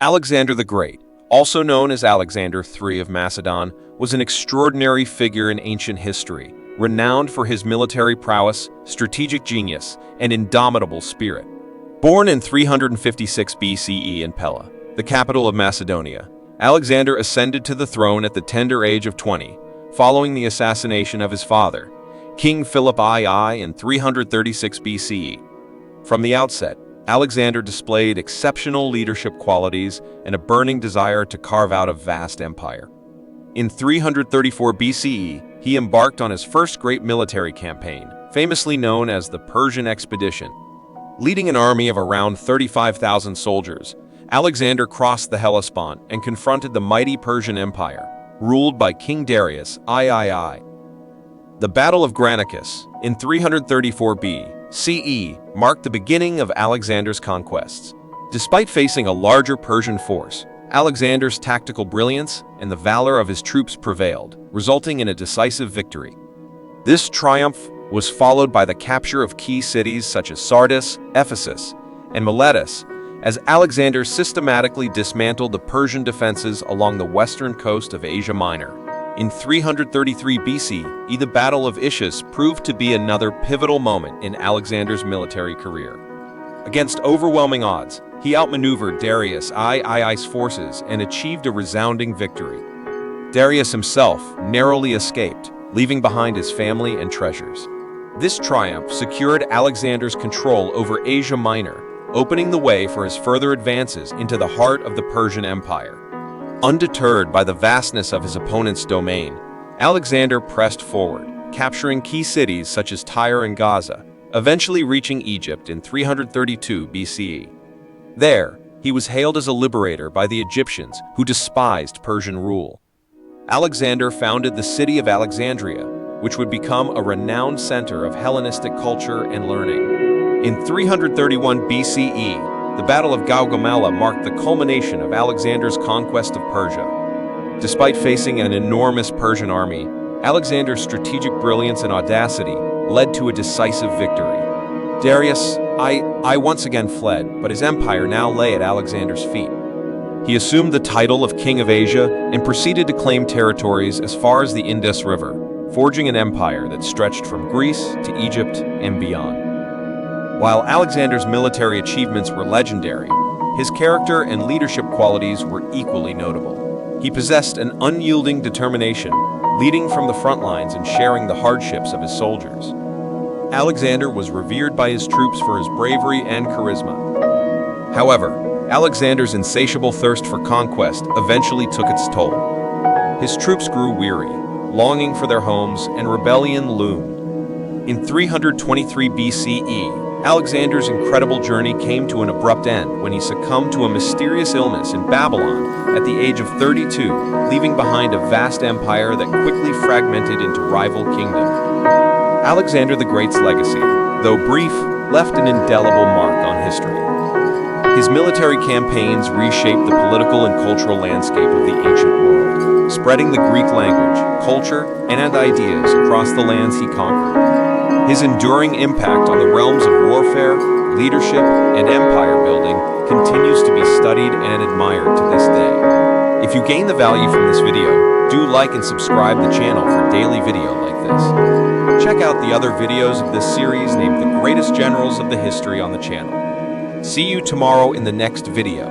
Alexander the Great, also known as Alexander III of Macedon, was an extraordinary figure in ancient history, renowned for his military prowess, strategic genius, and indomitable spirit. Born in 356 BCE in Pella, the capital of Macedonia, Alexander ascended to the throne at the tender age of 20, following the assassination of his father, King Philip II in 336 BCE. From the outset, Alexander displayed exceptional leadership qualities and a burning desire to carve out a vast empire. In 334 BCE, he embarked on his first great military campaign, famously known as the Persian expedition. Leading an army of around 35,000 soldiers, Alexander crossed the Hellespont and confronted the mighty Persian Empire, ruled by King Darius III. The Battle of Granicus in 334 BCE marked the beginning of Alexander's conquests. Despite facing a larger Persian force, Alexander's tactical brilliance and the valor of his troops prevailed, resulting in a decisive victory. This triumph was followed by the capture of key cities such as Sardis, Ephesus, and Miletus, as Alexander systematically dismantled the Persian defenses along the western coast of Asia Minor. In 333 BCE, the Battle of Issus proved to be another pivotal moment in Alexander's military career. Against overwhelming odds, he outmaneuvered Darius II's forces and achieved a resounding victory. Darius himself narrowly escaped, leaving behind his family and treasures. This triumph secured Alexander's control over Asia Minor, opening the way for his further advances into the heart of the Persian Empire. Undeterred by the vastness of his opponent's domain, Alexander pressed forward, capturing key cities such as Tyre and Gaza, eventually reaching Egypt in 332 BCE. There, he was hailed as a liberator by the Egyptians, who despised Persian rule. Alexander founded the city of Alexandria, which would become a renowned center of Hellenistic culture and learning. In 331 BCE, the Battle of Gaugamela marked the culmination of Alexander's conquest of Persia. Despite facing an enormous Persian army, Alexander's strategic brilliance and audacity led to a decisive victory. Darius I once again fled, but his empire now lay at Alexander's feet. He assumed the title of King of Asia and proceeded to claim territories as far as the Indus River, forging an empire that stretched from Greece to Egypt and beyond. While Alexander's military achievements were legendary, his character and leadership qualities were equally notable. He possessed an unyielding determination, leading from the front lines and sharing the hardships of his soldiers. Alexander was revered by his troops for his bravery and charisma. However, Alexander's insatiable thirst for conquest eventually took its toll. His troops grew weary, longing for their homes, and rebellion loomed. In 323 BCE, Alexander's incredible journey came to an abrupt end when he succumbed to a mysterious illness in Babylon at the age of 32, leaving behind a vast empire that quickly fragmented into rival kingdoms. Alexander the Great's legacy, though brief, left an indelible mark on history. His military campaigns reshaped the political and cultural landscape of the ancient world, spreading the Greek language, culture, and ideas across the lands he conquered. His enduring impact on the realms of warfare, leadership, and empire building continues to be studied and admired to this day. If you gain the value from this video, do like and subscribe the channel for daily video like this. Check out the other videos of this series named The Greatest Generals of the History on the channel. See you tomorrow in the next video.